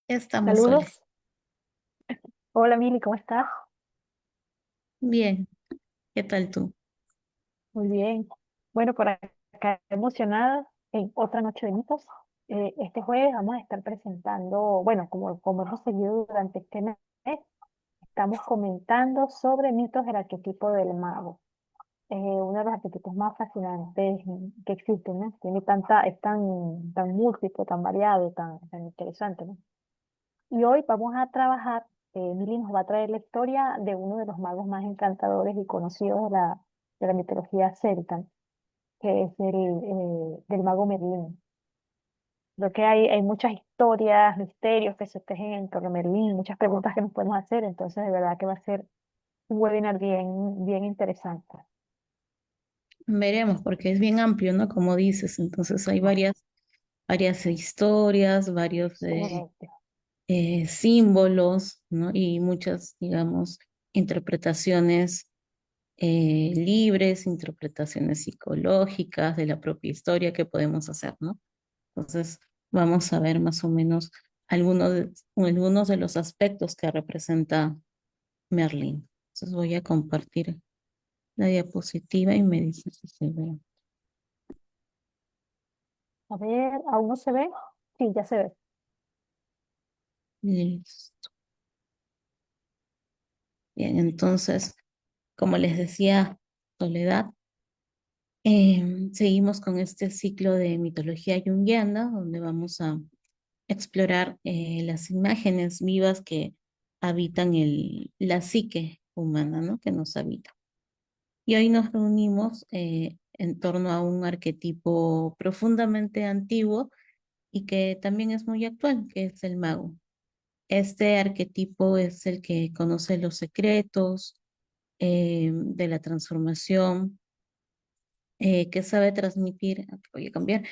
Estamos, Sole. Saludos. Hola Mili, ¿cómo estás? Bien, ¿qué tal tú? Muy bien. Bueno, por acá emocionada en otra noche de mitos. Este jueves vamos a estar presentando, bueno, como hemos seguido durante este mes, estamos comentando sobre mitos del arquetipo del mago. Uno de los arquetipos más fascinantes que existen, ¿no? Es tan múltiple, tan variado, tan interesante, ¿no? Y hoy vamos a trabajar, Mili nos va a traer la historia de uno de los magos más encantadores y conocidos de la mitología celta, que es del mago Merlín. Creo que hay muchas historias, misterios que se tejen en torno a Merlín, muchas preguntas que nos podemos hacer, entonces de verdad que va a ser un webinar bien interesante. Veremos, porque es bien amplio, ¿no? Como dices, entonces hay varias historias, varios Correcto. símbolos, ¿no? Y muchas, digamos, interpretaciones libres, interpretaciones psicológicas de la propia historia que podemos hacer, ¿no? Entonces, vamos a ver más o menos algunos de los aspectos que representa Merlín. Entonces voy a compartir la diapositiva y me dice si se ve. A ver, ¿aún no se ve? Sí, ya se ve. Listo. Bien, entonces, como les decía Soledad, seguimos con este ciclo de mitología junguiana, donde vamos a explorar las imágenes vivas que habitan la psique humana, ¿no? Que nos habita. Y hoy nos reunimos en torno a un arquetipo profundamente antiguo y que también es muy actual, que es el mago. Este arquetipo es el que conoce los secretos de la transformación, que sabe transmitir, voy a cambiar,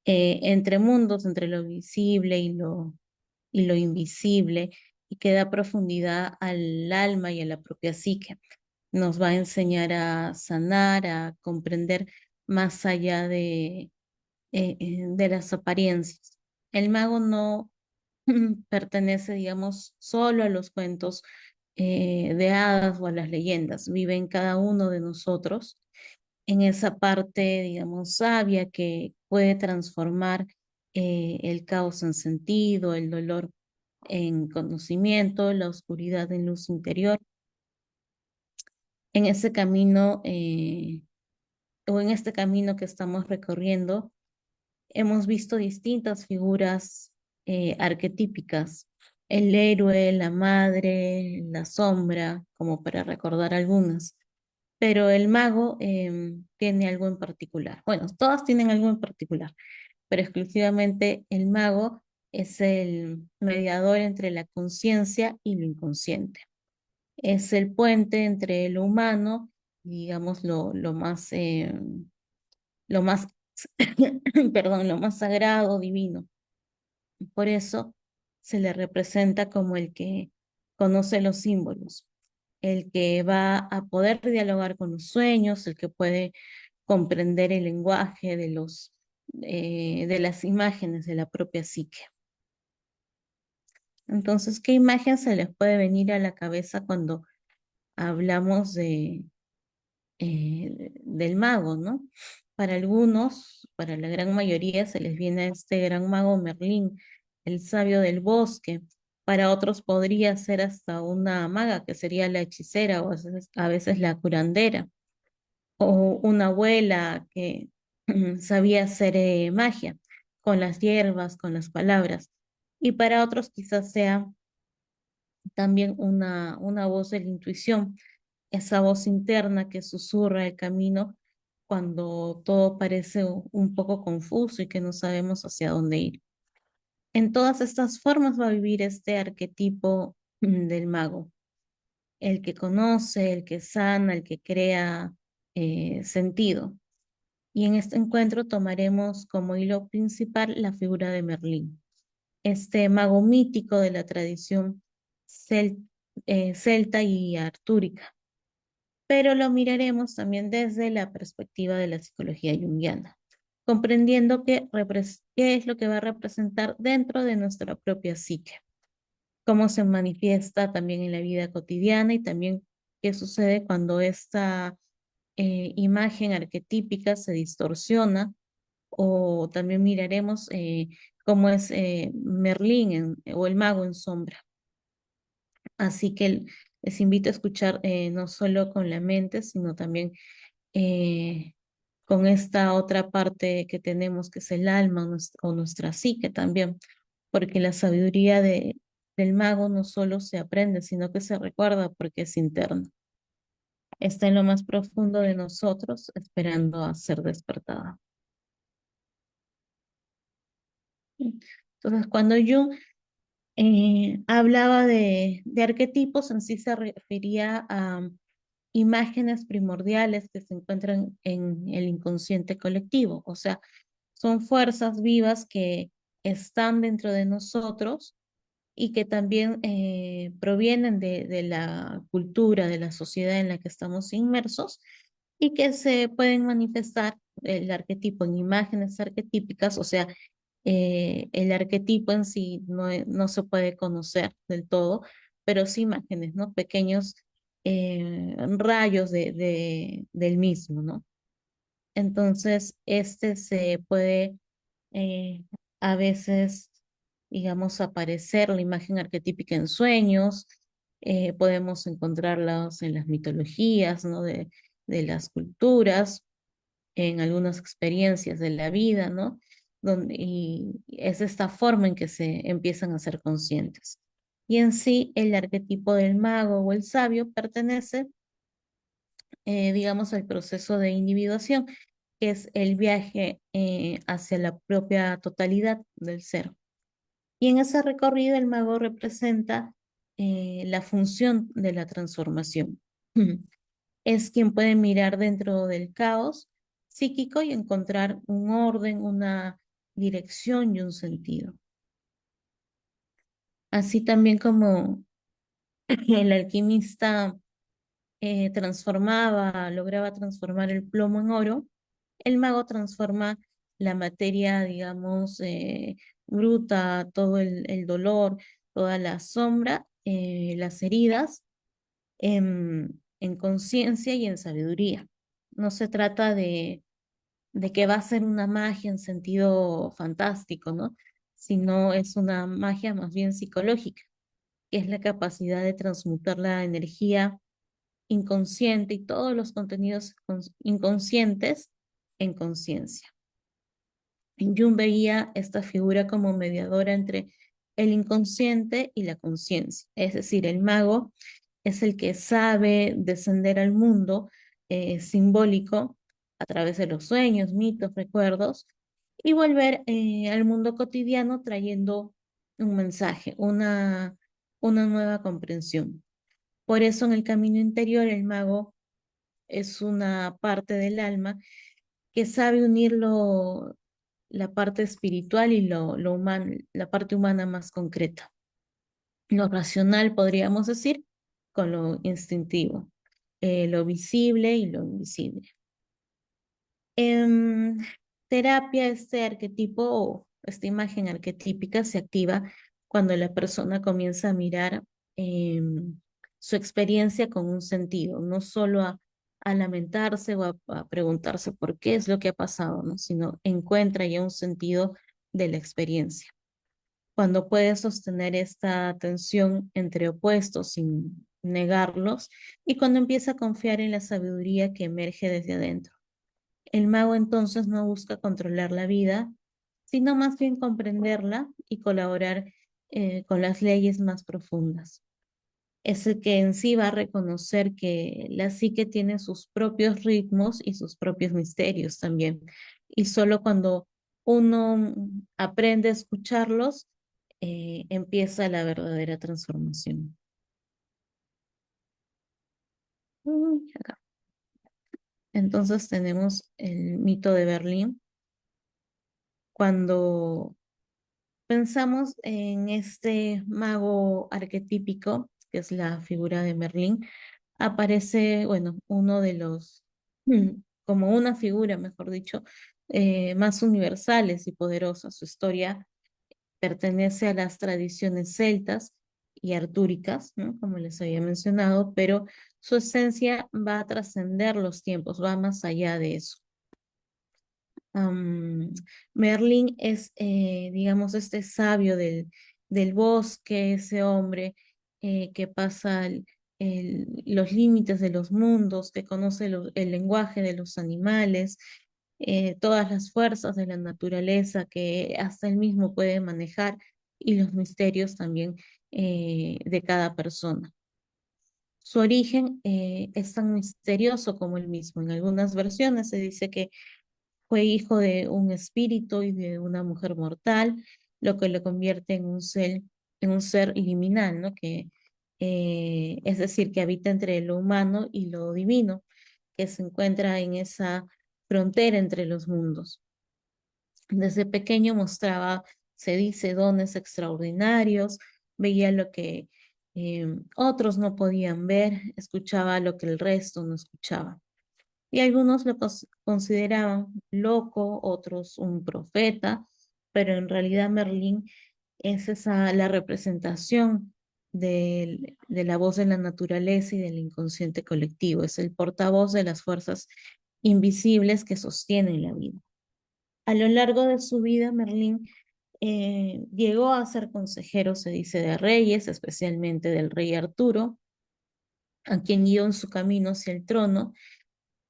entre mundos, entre lo visible y lo invisible, y que da profundidad al alma y a la propia psique. Nos va a enseñar a sanar, a comprender más allá de las apariencias. El mago no pertenece, digamos, solo a los cuentos de hadas o a las leyendas. Vive en cada uno de nosotros, en esa parte, digamos, sabia que puede transformar el caos en sentido, el dolor en conocimiento, la oscuridad en luz interior. En ese camino, o en este camino que estamos recorriendo, hemos visto distintas figuras arquetípicas, el héroe, la madre, la sombra, como para recordar algunas. Pero el mago tiene algo en particular. Bueno, todas tienen algo en particular, pero exclusivamente el mago es el mediador entre la conciencia y lo inconsciente. Es el puente entre lo humano, digamos, lo más, perdón, lo más sagrado, divino. Por eso se le representa como el que conoce los símbolos, el que va a poder dialogar con los sueños, el que puede comprender el lenguaje de las imágenes de la propia psique. Entonces, ¿qué imagen se les puede venir a la cabeza cuando hablamos del mago, ¿no? Para algunos, para la gran mayoría, se les viene este gran mago Merlín, el sabio del bosque. Para otros podría ser hasta una maga, que sería la hechicera o a veces la curandera, o una abuela que sabía hacer magia con las hierbas, con las palabras. Y para otros quizás sea también una voz de la intuición, esa voz interna que susurra el camino cuando todo parece un poco confuso y que no sabemos hacia dónde ir. En todas estas formas va a vivir este arquetipo del mago, el que conoce, el que sana, el que crea sentido. Y en este encuentro tomaremos como hilo principal la figura de Merlín, este mago mítico de la tradición cel- celta y artúrica, pero lo miraremos también desde la perspectiva de la psicología junguiana, comprendiendo qué es lo que va a representar dentro de nuestra propia psique. cómo se manifiesta también en la vida cotidiana y también qué sucede cuando esta imagen arquetípica se distorsiona, o también miraremos cómo es Merlín o el mago en sombra. Así que les invito a escuchar no solo con la mente, sino también eh, con esta otra parte que tenemos, que es el alma o nuestra psique también, porque la sabiduría del mago no solo se aprende, sino que se recuerda porque es interna. Está en lo más profundo de nosotros, esperando a ser despertada. Entonces, cuando Jung hablaba de arquetipos, en sí se refería a imágenes primordiales que se encuentran en el inconsciente colectivo, o sea, son fuerzas vivas que están dentro de nosotros y que también provienen de la cultura, de la sociedad en la que estamos inmersos y que se pueden manifestar el arquetipo en imágenes arquetípicas, o sea, el arquetipo en sí no se puede conocer del todo, pero sí imágenes, ¿no? Pequeños rayos del mismo, ¿no? Entonces, este se puede eh, a veces, digamos, aparecer la imagen arquetípica en sueños, podemos encontrarlos en las mitologías, ¿no? De las culturas, en algunas experiencias de la vida, ¿no? Y es esta forma en que se empiezan a ser conscientes. Y en sí, el arquetipo del mago o el sabio pertenece, digamos, al proceso de individuación, que es el viaje hacia la propia totalidad del ser. Y en ese recorrido el mago representa la función de la transformación. Es quien puede mirar dentro del caos psíquico y encontrar un orden, una dirección y un sentido. Así también como el alquimista lograba transformar el plomo en oro, el mago transforma la materia, digamos, bruta, todo el dolor, toda la sombra, las heridas, en conciencia y en sabiduría. No se trata de que va a ser una magia en sentido fantástico, ¿no? Sino es una magia más bien psicológica, que es la capacidad de transmutar la energía inconsciente y todos los contenidos inconscientes en conciencia. Jung veía esta figura como mediadora entre el inconsciente y la conciencia, es decir, el mago es el que sabe descender al mundo simbólico a través de los sueños, mitos, recuerdos y volver al mundo cotidiano trayendo un mensaje, una nueva comprensión. Por eso en el camino interior el mago es una parte del alma que sabe unir la parte espiritual y lo humano, la parte humana más concreta. Lo racional, podríamos decir, con lo instintivo, lo visible y lo invisible. En terapia, este arquetipo o esta imagen arquetípica se activa cuando la persona comienza a mirar su experiencia con un sentido, no solo a lamentarse o a preguntarse por qué es lo que ha pasado, ¿no? Sino encuentra ya un sentido de la experiencia. Cuando puede sostener esta tensión entre opuestos sin negarlos y cuando empieza a confiar en la sabiduría que emerge desde adentro. El mago entonces no busca controlar la vida, sino más bien comprenderla y colaborar con las leyes más profundas. Es el que en sí va a reconocer que la psique tiene sus propios ritmos y sus propios misterios también. Y solo cuando uno aprende a escucharlos, empieza la verdadera transformación. Acá. Entonces tenemos el mito de Berlín. Cuando pensamos en este mago arquetípico, que es la figura de Merlín, aparece, bueno, uno de los, como una figura, mejor dicho, más universales y poderosas. Su historia pertenece a las tradiciones celtas y artúricas, ¿no? Como les había mencionado, pero su esencia va a trascender los tiempos, va más allá de eso. Am, Merlín es, digamos, este sabio del bosque, ese hombre que pasa los límites de los mundos, que conoce el lenguaje de los animales, todas las fuerzas de la naturaleza que hasta él mismo puede manejar y los misterios también de cada persona. Su origen es tan misterioso como el mismo. En algunas versiones se dice que fue hijo de un espíritu y de una mujer mortal, lo que lo convierte en un ser liminal, ¿no? Es decir, que habita entre lo humano y lo divino, que se encuentra en esa frontera entre los mundos. Desde pequeño mostraba, se dice, dones extraordinarios, veía lo que otros no podían ver, escuchaba lo que el resto no escuchaba. Y algunos lo consideraban loco, otros un profeta, pero en realidad Merlín es la representación de la voz de la naturaleza y del inconsciente colectivo, es el portavoz de las fuerzas invisibles que sostienen la vida. A lo largo de su vida, Merlín llegó a ser consejero, se dice, de reyes, especialmente del rey Arturo, a quien guió en su camino hacia el trono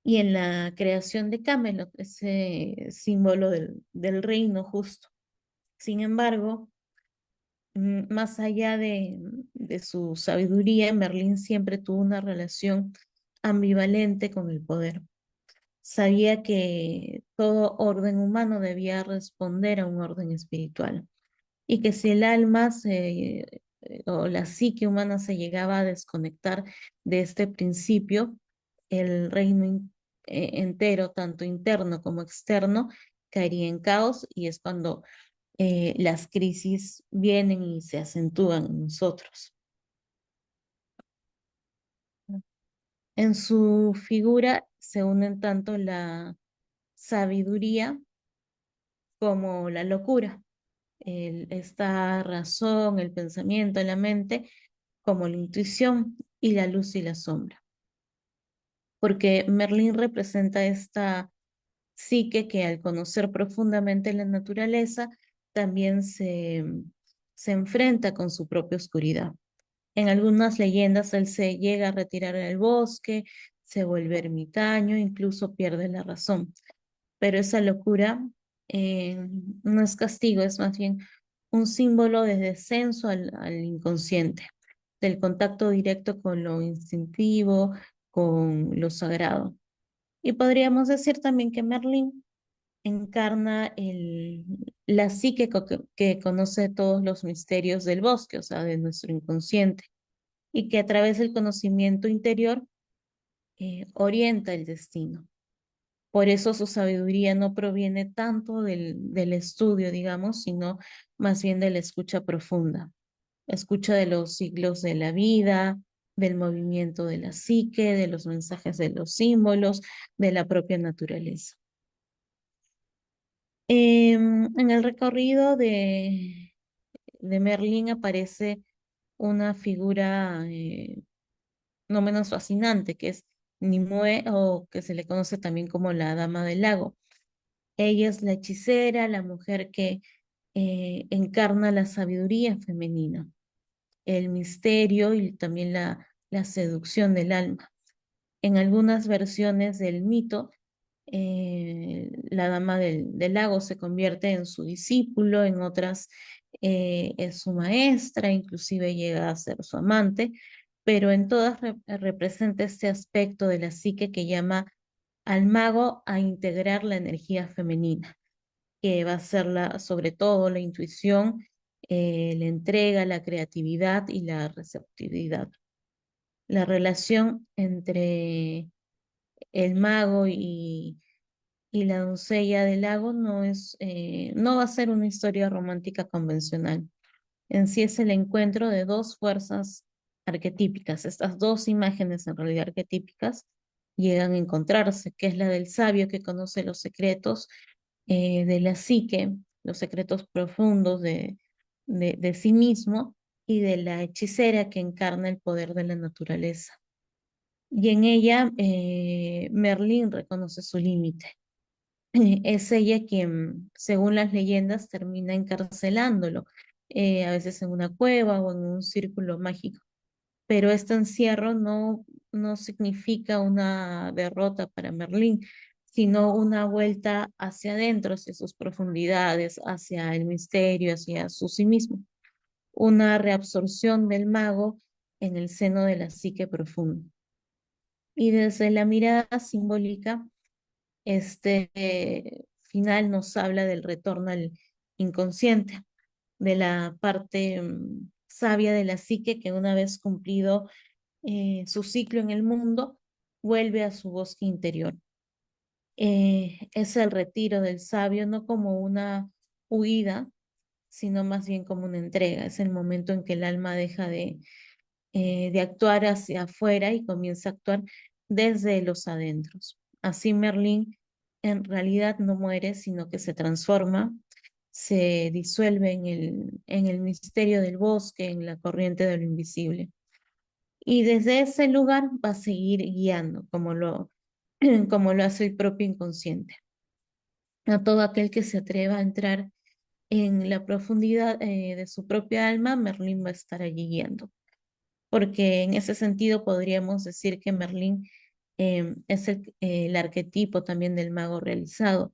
y en la creación de Camelot, ese símbolo del reino justo. Sin embargo, más allá de su sabiduría, Merlín siempre tuvo una relación ambivalente con el poder. Sabía que todo orden humano debía responder a un orden espiritual y que si el alma o la psique humana se llegaba a desconectar de este principio, el reino entero, tanto interno como externo, caería en caos y es cuando las crisis vienen y se acentúan en nosotros. En su figura se unen tanto la sabiduría como la locura, esta razón, el pensamiento, la mente, como la intuición y la luz y la sombra. Porque Merlín representa esta psique que al conocer profundamente la naturaleza, también se enfrenta con su propia oscuridad. En algunas leyendas él se llega a retirar al bosque, se vuelve ermitaño, incluso pierde la razón. Pero esa locura no es castigo, es más bien un símbolo de descenso al inconsciente, del contacto directo con lo instintivo, con lo sagrado. Y podríamos decir también que Merlín encarna la psique que conoce todos los misterios del bosque, o sea, de nuestro inconsciente, y que a través del conocimiento interior orienta el destino. Por eso su sabiduría no proviene tanto del estudio, digamos, sino más bien de la escucha profunda. Escucha de los siglos de la vida, del movimiento de la psique, de los mensajes de los símbolos, de la propia naturaleza. En el recorrido de Merlín aparece una figura no menos fascinante, que es Nimue, o que se le conoce también como la Dama del Lago. Ella es la hechicera, la mujer que encarna la sabiduría femenina, el misterio y también la seducción del alma. En algunas versiones del mito, la dama del lago se convierte en su discípulo, en otras es su maestra, inclusive llega a ser su amante, pero en todas representa este aspecto de la psique que llama al mago a integrar la energía femenina, que va a ser sobre todo la intuición, la entrega, la creatividad y la receptividad. La relación entre el mago y la doncella del lago no va a ser una historia romántica convencional. En sí es el encuentro de dos fuerzas arquetípicas. Estas dos imágenes en realidad arquetípicas llegan a encontrarse, que es la del sabio que conoce los secretos de la psique, los secretos profundos de sí mismo, y de la hechicera que encarna el poder de la naturaleza. Y en ella Merlín reconoce su límite. Es ella quien, según las leyendas, termina encarcelándolo, a veces en una cueva o en un círculo mágico. Pero este encierro no significa una derrota para Merlín, sino una vuelta hacia adentro, hacia sus profundidades, hacia el misterio, hacia su sí mismo. Una reabsorción del mago en el seno de la psique profunda. Y desde la mirada simbólica, este final nos habla del retorno al inconsciente, de la parte sabia de la psique que una vez cumplido su ciclo en el mundo, vuelve a su bosque interior. Es el retiro del sabio, no como una huida, sino más bien como una entrega. Es el momento en que el alma deja de actuar hacia afuera y comienza a actuar desde los adentros. Así Merlín en realidad no muere, sino que se transforma, se disuelve en el misterio del bosque, en la corriente de lo invisible. Y desde ese lugar va a seguir guiando, como lo hace el propio inconsciente. A todo aquel que se atreva a entrar en la profundidad de su propia alma, Merlín va a estar allí guiando. Porque en ese sentido podríamos decir que Merlín es el arquetipo también del mago realizado,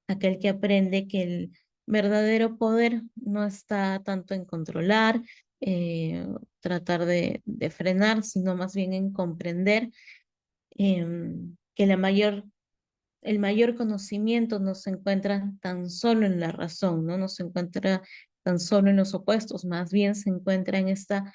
aquel que aprende que el verdadero poder no está tanto en controlar, tratar de frenar, sino más bien en comprender que el mayor conocimiento no se encuentra tan solo en la razón, ¿no? No se encuentra tan solo en los opuestos, más bien se encuentra en esta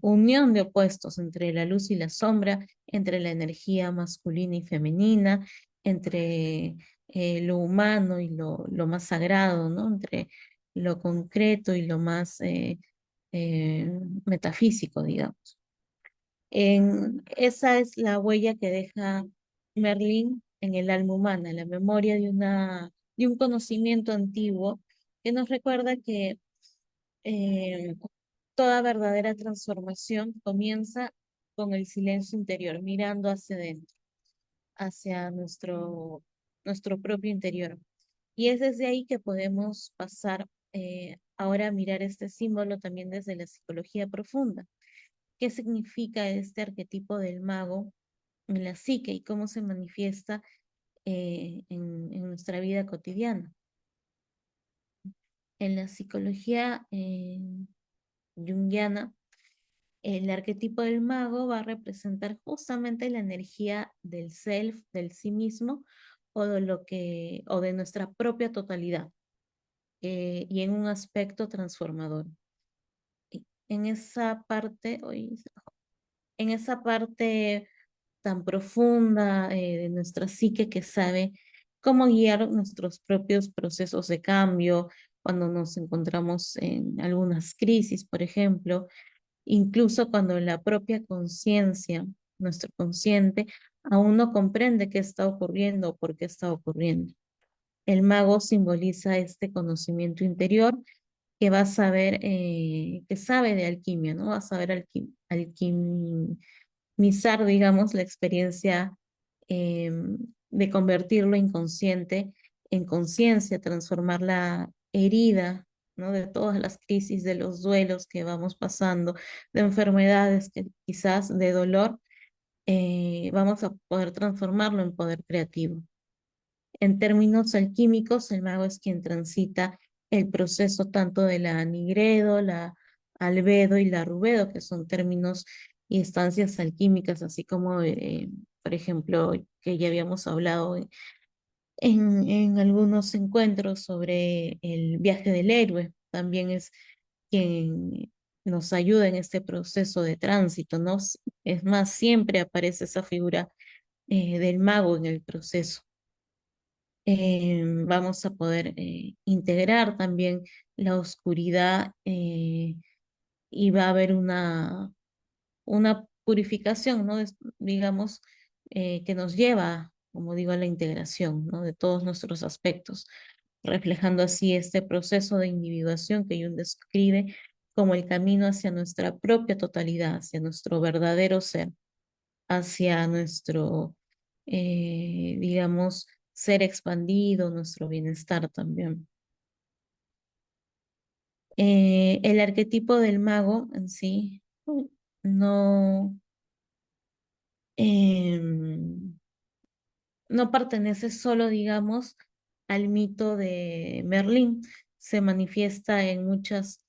unión de opuestos entre la luz y la sombra, entre la energía masculina y femenina, entre lo humano y lo más sagrado, ¿no? Entre lo concreto y lo más eh, metafísico, digamos. Esa es la huella que deja Merlín en el alma humana, la memoria de un conocimiento antiguo que nos recuerda que eh, toda verdadera transformación comienza con el silencio interior, mirando hacia adentro, hacia nuestro propio interior. Y es desde ahí que podemos pasar ahora a mirar este símbolo también desde la psicología profunda. ¿Qué significa este arquetipo del mago en la psique y cómo se manifiesta en nuestra vida cotidiana? En la psicología junguiana, el arquetipo del mago va a representar justamente la energía del self, del sí mismo, o de nuestra propia totalidad, y en un aspecto transformador. En esa parte, en esa parte tan profunda de nuestra psique que sabe cómo guiar nuestros propios procesos de cambio cuando nos encontramos en algunas crisis, por ejemplo, incluso cuando la propia conciencia, nuestro consciente, aún no comprende qué está ocurriendo o por qué está ocurriendo. El mago simboliza este conocimiento interior que va a saber, que sabe de alquimia, ¿no? Va a saber alquimizar, digamos, la experiencia eh, de convertir lo inconsciente en conciencia, transformar la herida, ¿no? De todas las crisis, de los duelos que vamos pasando, de enfermedades que quizás de dolor, vamos a poder transformarlo en poder creativo. En términos alquímicos, el mago es quien transita el proceso tanto de la nigredo, la albedo y la rubedo, que son términos y estancias alquímicas, así como, por ejemplo, que ya habíamos hablado en algunos encuentros sobre el viaje del héroe. También es quien nos ayuda en este proceso de tránsito, ¿no? Es más, siempre aparece esa figura del mago en el proceso. Vamos a poder integrar también la oscuridad y va a haber una purificación, ¿no? Digamos, que nos lleva, como digo, a la integración, ¿no? De todos nuestros aspectos, reflejando así este proceso de individuación que Jung describe como el camino hacia nuestra propia totalidad, hacia nuestro verdadero ser, hacia nuestro, digamos, ser expandido, nuestro bienestar también. El arquetipo del mago en sí no, em, no pertenece solo, digamos, al mito de Merlín. Se manifiesta en muchas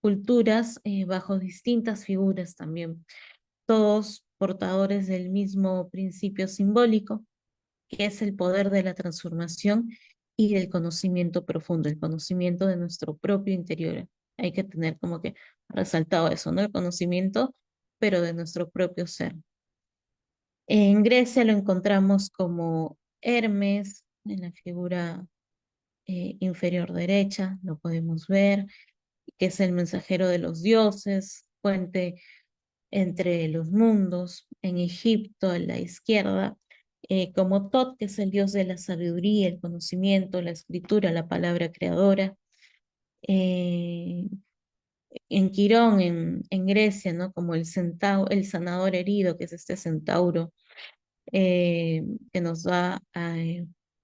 culturas bajo distintas figuras también, todos portadores del mismo principio simbólico, que es el poder de la transformación y del conocimiento profundo, el conocimiento de nuestro propio interior. Hay que tener como que resaltado eso, ¿no? El conocimiento, pero de nuestro propio ser. En Grecia lo encontramos como Hermes, en la figura inferior derecha, lo podemos ver, que es el mensajero de los dioses, puente entre los mundos. En Egipto, a la izquierda, como Tot, que es el dios de la sabiduría, el conocimiento, la escritura, la palabra creadora. Eh, en Quirón, en Grecia, ¿no? Como el sanador herido, que es este centauro que nos va a,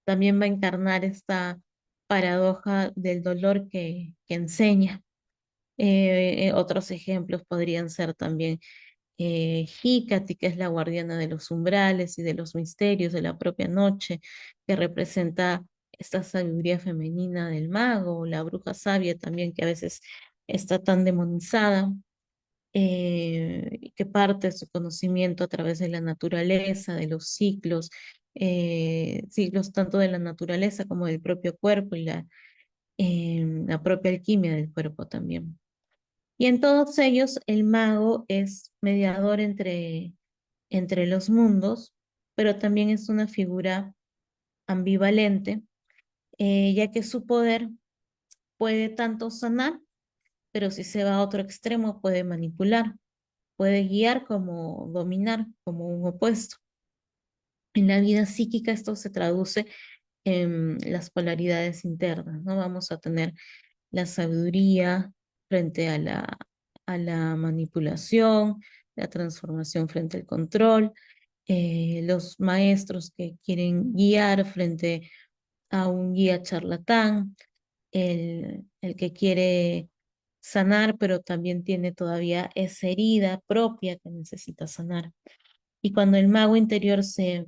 también va a encarnar esta paradoja del dolor que enseña. Otros ejemplos podrían ser también Hícate, que es la guardiana de los umbrales y de los misterios de la propia noche, que representa esta sabiduría femenina del mago, o la bruja sabia también, que a veces está tan demonizada, que parte de su conocimiento a través de la naturaleza, de los ciclos, ciclos tanto de la naturaleza como del propio cuerpo y la propia alquimia del cuerpo también. Y en todos ellos el mago es mediador entre los mundos, pero también es una figura ambivalente, ya que su poder puede tanto sanar, pero si se va a otro extremo puede manipular, puede guiar como dominar, como un opuesto. En la vida psíquica esto se traduce en las polaridades internas, ¿no? Vamos a tener la sabiduría frente a la manipulación, la transformación frente al control, los maestros que quieren guiar frente a un guía charlatán, el que quiere sanar, pero también tiene todavía esa herida propia que necesita sanar. Y cuando el mago interior se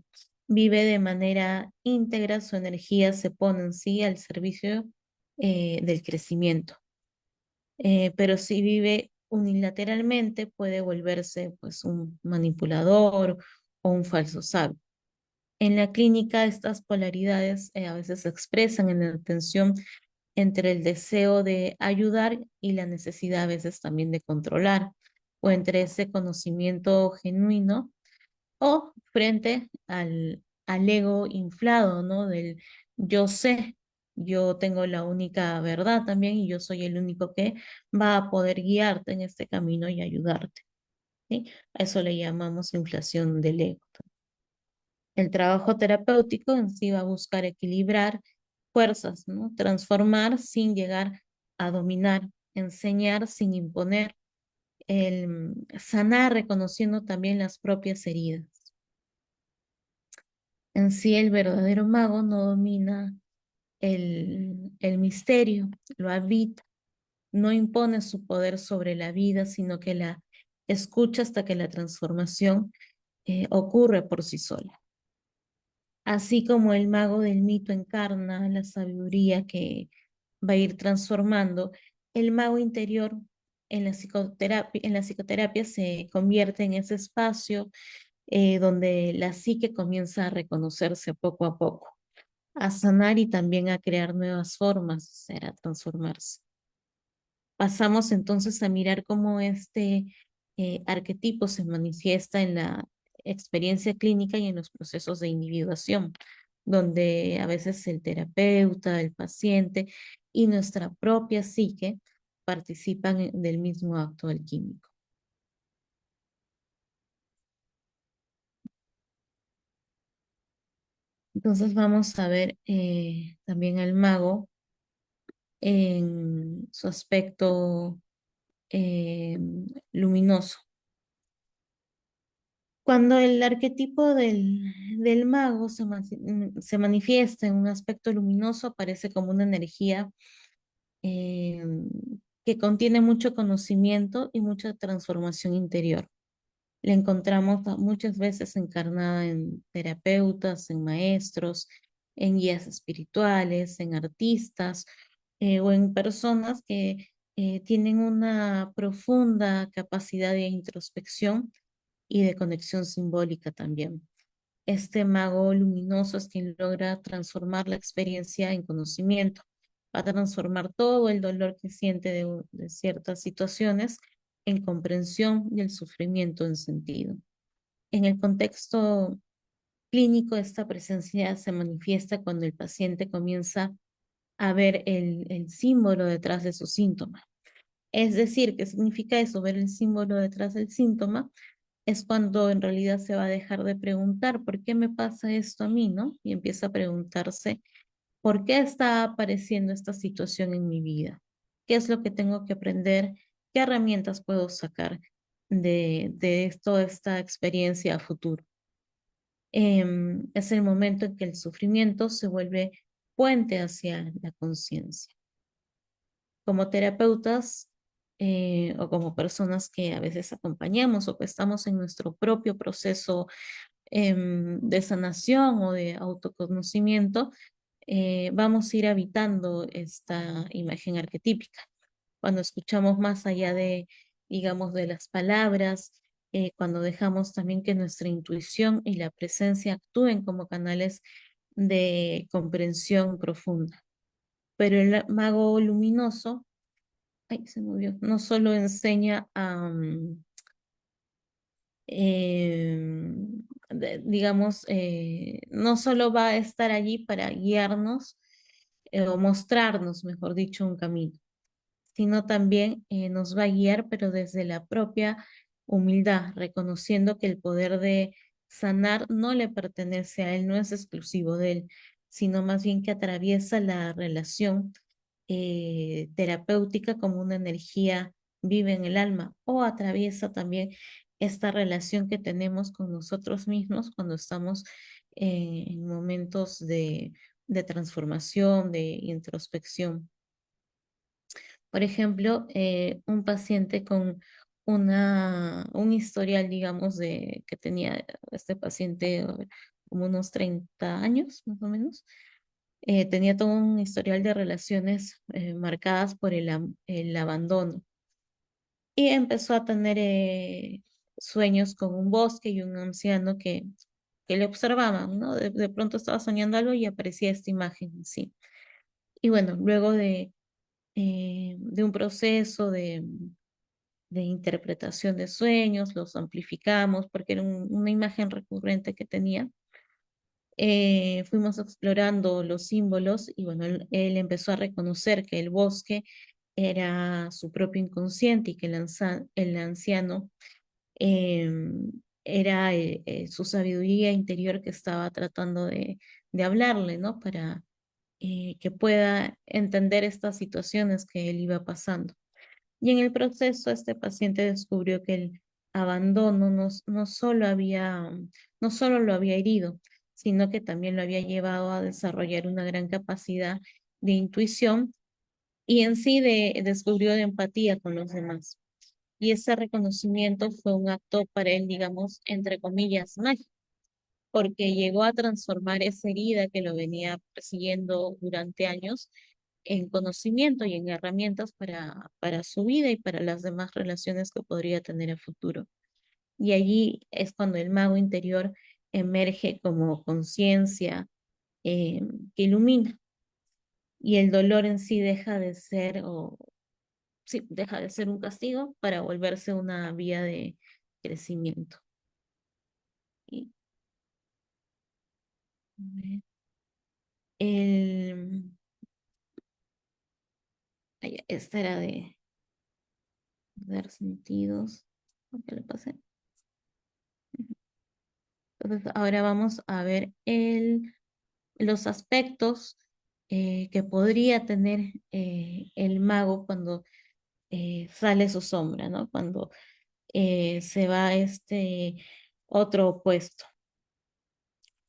vive de manera íntegra, su energía se pone en sí al servicio del crecimiento. Pero si vive unilateralmente, puede volverse pues un manipulador o un falso sabio. En la clínica, estas polaridades a veces se expresan en la tensión entre el deseo de ayudar y la necesidad a veces también de controlar, o entre ese conocimiento genuino o frente al ego inflado, ¿no? Del yo sé, yo tengo la única verdad también y yo soy el único que va a poder guiarte en este camino y ayudarte, ¿sí? A eso le llamamos inflación del ego. El trabajo terapéutico en sí va a buscar equilibrar fuerzas, ¿no? Transformar sin llegar a dominar, enseñar sin imponer, el sanar reconociendo también las propias heridas. En sí, el verdadero mago no domina el misterio, lo habita, no impone su poder sobre la vida, sino que la escucha hasta que la transformación ocurre por sí sola. Así como el mago del mito encarna la sabiduría que va a ir transformando, el mago interior en la psicoterapia se convierte en ese espacio donde la psique comienza a reconocerse poco a poco, a sanar y también a crear nuevas formas de ser, a transformarse. Pasamos entonces a mirar cómo este arquetipo se manifiesta en la experiencia clínica y en los procesos de individuación, donde a veces el terapeuta, el paciente y nuestra propia psique participan del mismo acto alquímico. Entonces vamos a ver también al mago en su aspecto eh, luminoso. Cuando el arquetipo del mago se manifiesta en un aspecto luminoso, aparece como una energía eh, que contiene mucho conocimiento y mucha transformación interior. La encontramos muchas veces encarnada en terapeutas, en maestros, en guías espirituales, en artistas o en personas que tienen una profunda capacidad de introspección y de conexión simbólica también. Este mago luminoso es quien logra transformar la experiencia en conocimiento, va a transformar todo el dolor que siente de ciertas situaciones en comprensión y el sufrimiento en sentido. En el contexto clínico, esta presencia se manifiesta cuando el paciente comienza a ver el símbolo detrás de su síntoma. Es decir, ¿qué significa eso? Ver el símbolo detrás del síntoma es cuando en realidad se va a dejar de preguntar, ¿por qué me pasa esto a mí, no? Y empieza a preguntarse, ¿por qué está apareciendo esta situación en mi vida? ¿Qué es lo que tengo que aprender? ¿Qué herramientas puedo sacar de toda esta experiencia a futuro? Es el momento en que el sufrimiento se vuelve puente hacia la conciencia. Como terapeutas o como personas que a veces acompañamos o que estamos en nuestro propio proceso de sanación o de autoconocimiento, vamos a ir habitando esta imagen arquetípica. Cuando escuchamos más allá de, digamos, de las palabras, cuando dejamos también que nuestra intuición y la presencia actúen como canales de comprensión profunda. Pero el mago luminoso, ay, se movió, no solo enseña a, digamos, no solo va a estar allí para guiarnos o mostrarnos, mejor dicho, un camino, sino también nos va a guiar, pero desde la propia humildad, reconociendo que el poder de sanar no le pertenece a él, no es exclusivo de él, sino más bien que atraviesa la relación terapéutica como una energía vive en el alma o atraviesa también esta relación que tenemos con nosotros mismos cuando estamos en momentos de transformación, de introspección. Por ejemplo, un paciente con un historial, digamos, de que tenía este paciente como unos 30 años, más o menos, tenía todo un historial de relaciones marcadas por el abandono y empezó a tener sueños con un bosque y un anciano que le observaban, ¿no? De pronto estaba soñando algo y aparecía esta imagen, sí. Y bueno, luego de un proceso de interpretación de sueños, los amplificamos porque era una imagen recurrente que tenía. Fuimos explorando los símbolos y bueno, él empezó a reconocer que el bosque era su propio inconsciente y que el anciano eh, era su sabiduría interior que estaba tratando de hablarle, ¿no? Para que pueda entender estas situaciones que él iba pasando. Y en el proceso, este paciente descubrió que el abandono no solo lo había herido, sino que también lo había llevado a desarrollar una gran capacidad de intuición y en sí descubrió de empatía con los demás. Y ese reconocimiento fue un acto para él, digamos, entre comillas, mágico, porque llegó a transformar esa herida que lo venía persiguiendo durante años en conocimiento y en herramientas para su vida y para las demás relaciones que podría tener a futuro. Y allí es cuando el mago interior emerge como conciencia eh, que ilumina y el dolor en sí deja de ser, o sí, deja de ser un castigo para volverse una vía de crecimiento. Y, el, esta era de dar sentidos. ¿Qué le pasé? Entonces, ahora vamos a ver los aspectos que podría tener el mago cuando sale su sombra, ¿no? Cuando se va este otro opuesto.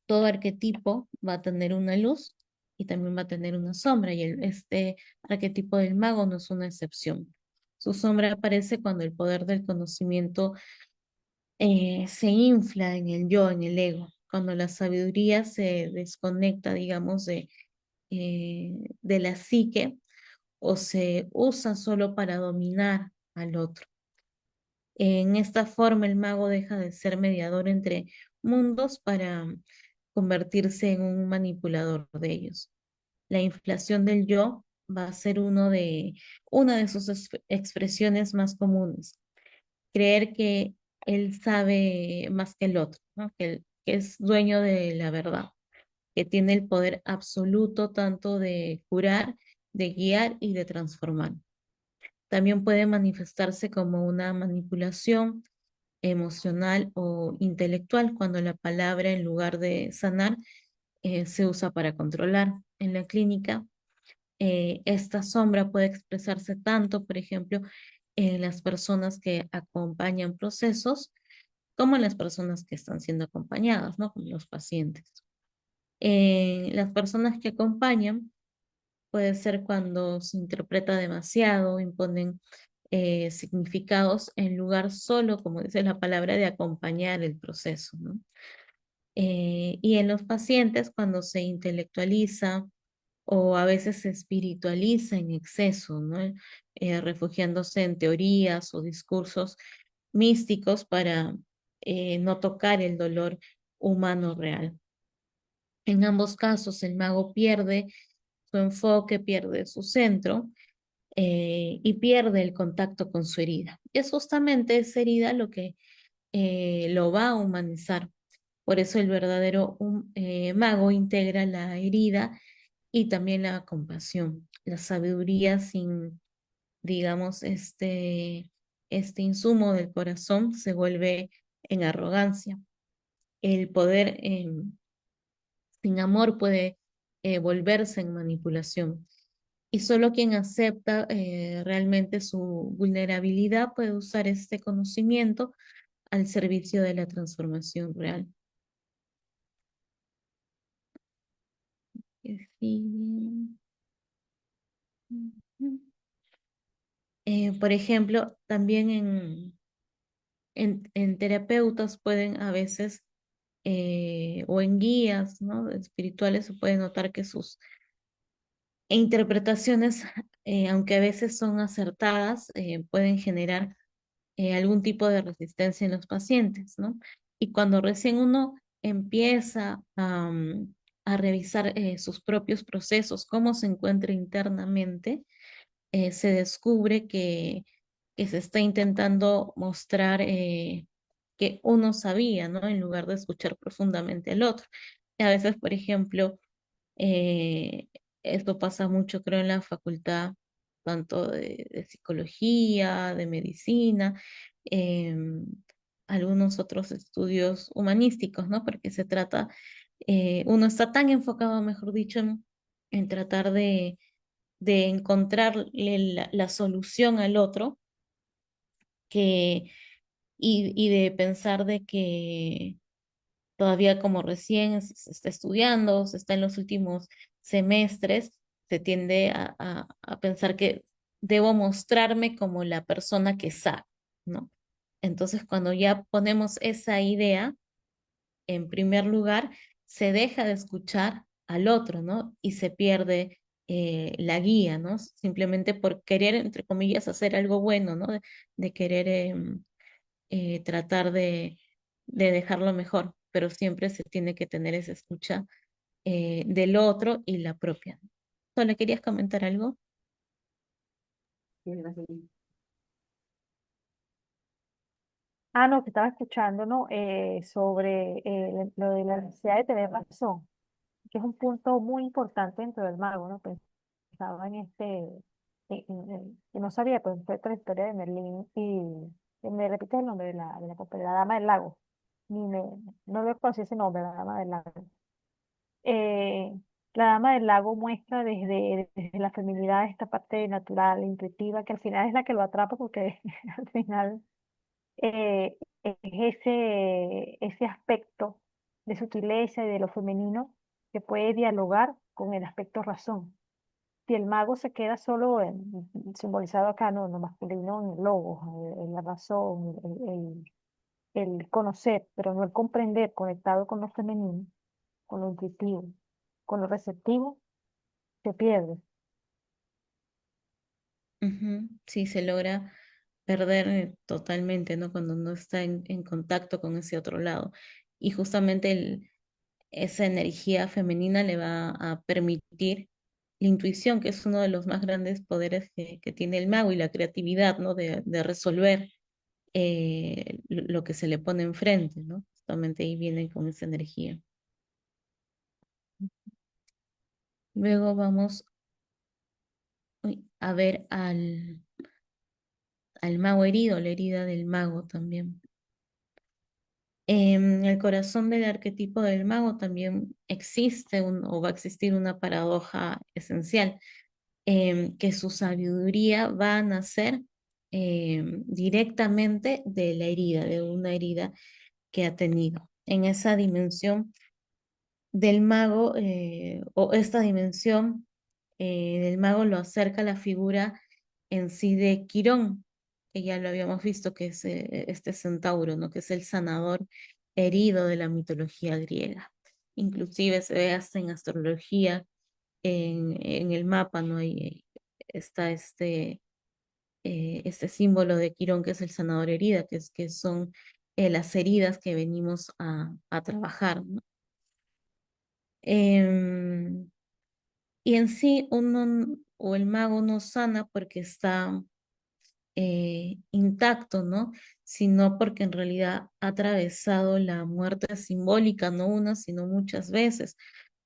Todo arquetipo va a tener una luz y también va a tener una sombra, y este arquetipo del mago no es una excepción. Su sombra aparece cuando el poder del conocimiento se infla en el yo, en el ego, cuando la sabiduría se desconecta, digamos, de la psique o se usa solo para dominar al otro. En esta forma, el mago deja de ser mediador entre mundos para convertirse en un manipulador de ellos. La inflación del yo va a ser una de sus expresiones más comunes. Creer que él sabe más que el otro, ¿no? Que es dueño de la verdad, que tiene el poder absoluto tanto de curar, de guiar y de transformar. También puede manifestarse como una manipulación emocional o intelectual cuando la palabra en lugar de sanar se usa para controlar. En la clínica, esta sombra puede expresarse tanto, por ejemplo, en las personas que acompañan procesos como en las personas que están siendo acompañadas, ¿no? Como los pacientes. Las personas que acompañan puede ser cuando se interpreta demasiado, imponen significados en lugar solo, como dice la palabra, de acompañar el proceso, ¿no? Y en los pacientes, cuando se intelectualiza o a veces se espiritualiza en exceso, ¿no? Refugiándose en teorías o discursos místicos para no tocar el dolor humano real. En ambos casos, el mago pierde su enfoque, pierde su centro y pierde el contacto con su herida. Es justamente esa herida lo que lo va a humanizar. Por eso el verdadero mago integra la herida y también la compasión, la sabiduría sin, digamos, este insumo del corazón se vuelve en arrogancia. El poder sin amor puede volverse en manipulación. Y solo quien acepta realmente su vulnerabilidad puede usar este conocimiento al servicio de la transformación real. Que sigue. Por ejemplo, también en terapeutas pueden a veces, o en guías, ¿no? Espirituales, se puede notar que sus interpretaciones, aunque a veces son acertadas, pueden generar algún tipo de resistencia en los pacientes, ¿no? Y cuando recién uno empieza a revisar sus propios procesos, cómo se encuentra internamente, se descubre que se está intentando mostrar que uno sabía, ¿no? En lugar de escuchar profundamente al otro. Y a veces, por ejemplo, eh, esto pasa mucho, creo, en la facultad, tanto de psicología, de medicina, em, algunos otros estudios humanísticos, ¿no? Porque se trata, uno está tan enfocado, mejor dicho, en tratar de encontrarle la solución al otro que, y de pensar de que todavía como recién se está estudiando, se está en los últimos semestres, se tiende a pensar que debo mostrarme como la persona que sabe, ¿no? Entonces, cuando ya ponemos esa idea, en primer lugar, se deja de escuchar al otro, ¿no? Y se pierde la guía, ¿no? Simplemente por querer, entre comillas, hacer algo bueno, ¿no? De querer tratar de dejarlo mejor, pero siempre se tiene que tener esa escucha del otro y la propia. ¿Solo querías comentar algo? Ah, no, que estaba escuchando, ¿no? Sobre lo de la necesidad de tener razón, que es un punto muy importante dentro del mago, ¿no? Pensaba en que no sabía, pues fue otra historia de Merlín y me repite el nombre de la Dama del Lago. Ni me, no le conocí ese nombre, la Dama del Lago. Eh, La Dama del Lago muestra desde la feminidad esta parte natural, intuitiva, que al final es la que lo atrapa porque al final es ese aspecto de sutileza y de lo femenino que puede dialogar con el aspecto razón. Si el mago se queda solo simbolizado acá, no, en lo masculino, en el logo, en la razón, el conocer, pero no el comprender, conectado con lo femenino, con lo intuitivo, con lo receptivo, se pierde. Ujú. Sí, se logra perder totalmente, ¿no? Cuando no está en contacto con ese otro lado. Y justamente esa energía femenina le va a permitir la intuición, que es uno de los más grandes poderes que tiene el mago, y la creatividad, ¿no? De resolver lo que se le pone enfrente, ¿no? Justamente ahí viene con esa energía. Luego vamos a ver al mago herido, la herida del mago también. En el corazón del arquetipo del mago también existe o va a existir una paradoja esencial, que su sabiduría va a nacer directamente de la herida, de una herida que ha tenido. En esa dimensión del mago, o esta dimensión del mago lo acerca a la figura en sí de Quirón, que ya lo habíamos visto, que es este centauro, ¿no? Que es el sanador herido de la mitología griega. Inclusive se ve hasta en astrología, en el mapa, ¿no? Está este símbolo de Quirón, que es el sanador herida, que son las heridas que venimos a trabajar, ¿no? Em, y en sí uno o el mago no sana porque está intacto, ¿no? Sino porque en realidad ha atravesado la muerte simbólica, no una, sino muchas veces.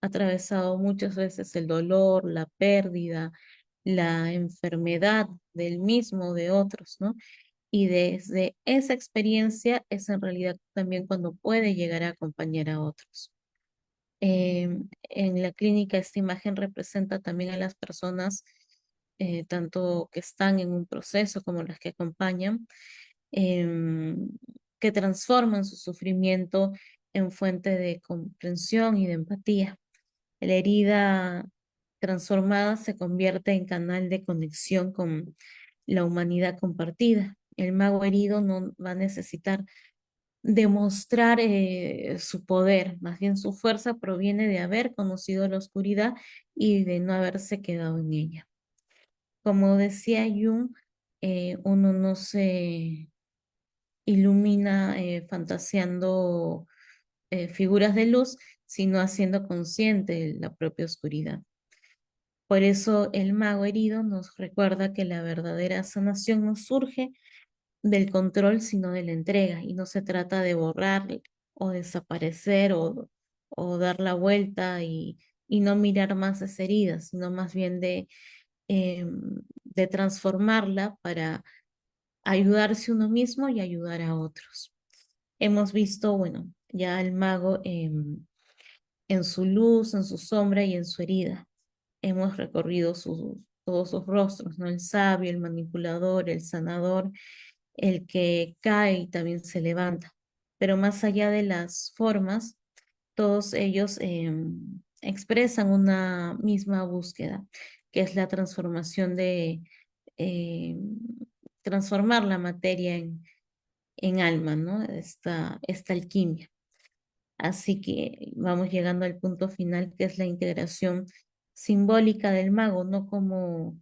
Ha atravesado muchas veces el dolor, la pérdida, la enfermedad del mismo, de otros, ¿no? Y desde esa experiencia es en realidad también cuando puede llegar a acompañar a otros. En la clínica esta imagen representa también a las personas, tanto que están en un proceso como las que acompañan, em, que transforman su sufrimiento en fuente de comprensión y de empatía. La herida transformada se convierte en canal de conexión con la humanidad compartida. El mago herido no va a necesitar demostrar su poder, más bien su fuerza proviene de haber conocido la oscuridad y de no haberse quedado en ella. Como decía Jung, uno no se ilumina fantaseando figuras de luz, sino haciendo consciente la propia oscuridad. Por eso el mago herido nos recuerda que la verdadera sanación no surge del control, sino de la entrega. Y no se trata de borrar o desaparecer o dar la vuelta y no mirar más esa herida, sino más bien de transformarla para ayudarse uno mismo y ayudar a otros. Hemos visto, bueno, ya al mago en su luz, en su sombra y en su herida. Hemos recorrido todos sus rostros, ¿no? El sabio, el manipulador, el sanador, el que cae y también se levanta. Pero más allá de las formas, todos ellos expresan una misma búsqueda, que es la transformación em, transformar la materia en alma, ¿no? Esta alquimia. Así que vamos llegando al punto final, que es la integración simbólica del mago, no como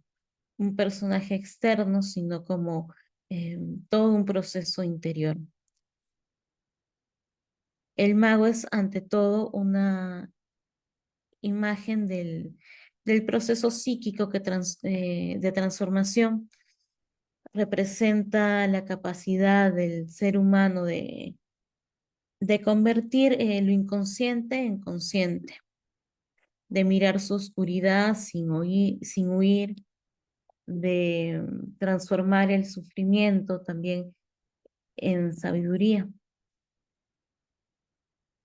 un personaje externo, sino como todo un proceso interior. El mago es ante todo una imagen del proceso psíquico de transformación. Representa la capacidad del ser humano de convertir lo inconsciente en consciente, de mirar su oscuridad sin huir, de transformar el sufrimiento también en sabiduría.